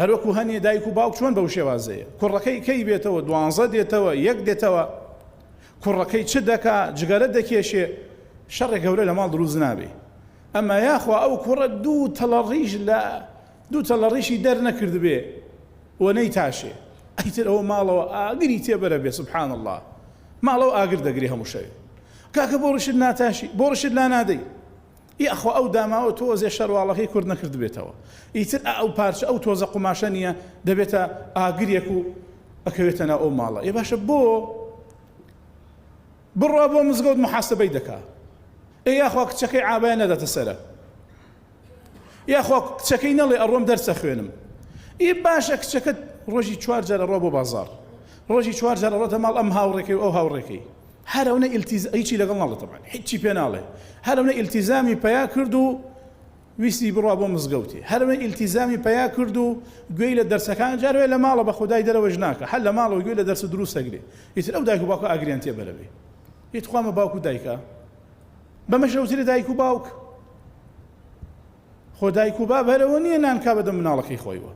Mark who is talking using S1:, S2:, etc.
S1: هەروەکو هەنێ دایک و باوک چۆن بەو شێوازەیە کوڕەکەی کەی بێتەوە 12 دێتەوە 1 دێتەوە کوڕەکەی چ دەکا جگەرە دەکێشێ شەڕێک گەورە لە ماڵ دروست نابێ ئەمما یاخوا ئەو کوڕە دوو تەڵە ڕیشی دەرنەکرد بێ و نەیتاشێ ئەیتر ئەوە ماڵەوە ئاگری تێبەرە بێ سبحان الله ماڵەوە ئاگر دەگری هەموو شەوێ کاکە بۆ ڕشت ناتاشی بۆ ڕشت لا نادەی ئەخوا ئەو داماوە تۆزێ شەرواڵەکەی کورد نەکرد بێتەوە ئیتر ئەو پارچە ئەو تۆزە قوماشە نییە دەبێتە ئاگرێک و ئەکەوێتە ناو ئەو ماڵە ێ باشە بۆ بڕوا بۆ مزگەوت محاسبەی دەکا یاخوا کچەکەی عابایە نەداتە سەرە یاخوا کچەکەی نەڵێ ئەڕۆم دەرسە خوێنم باشە کچەکەت ڕۆژی 4 جارە ڕۆ بۆ بازار ڕۆژی 4 جارە ڕۆتە ماڵ ئەم هاوڕێکەی و ئەو هاوڕێکەی هەرەونە هیچی لەگەڵ ناڵێت طبعا هیچی پێ ناڵێ هەرەونە ئیلتیزامی پیا کرد و ویستی بڕوا بۆ مزگەوتی هەرەونە ئیلتیزامی پیا کرد و گوێی لە دەرسەکان جارێ لە ماڵە بە خودای دەرەوەش ناکە هەر لە ماڵەوە گوێی لە دەرس دروست ئەگرێ ئیتر ئەو دایک و باوکە ئاگریان تێبەرە بێ هیچ خوامە باوک و دایکە بەمەشەوتری دایک و باوک خۆ دایک و با بەرەوە نییە نانکا بەدەم مناڵەکەی خۆیوە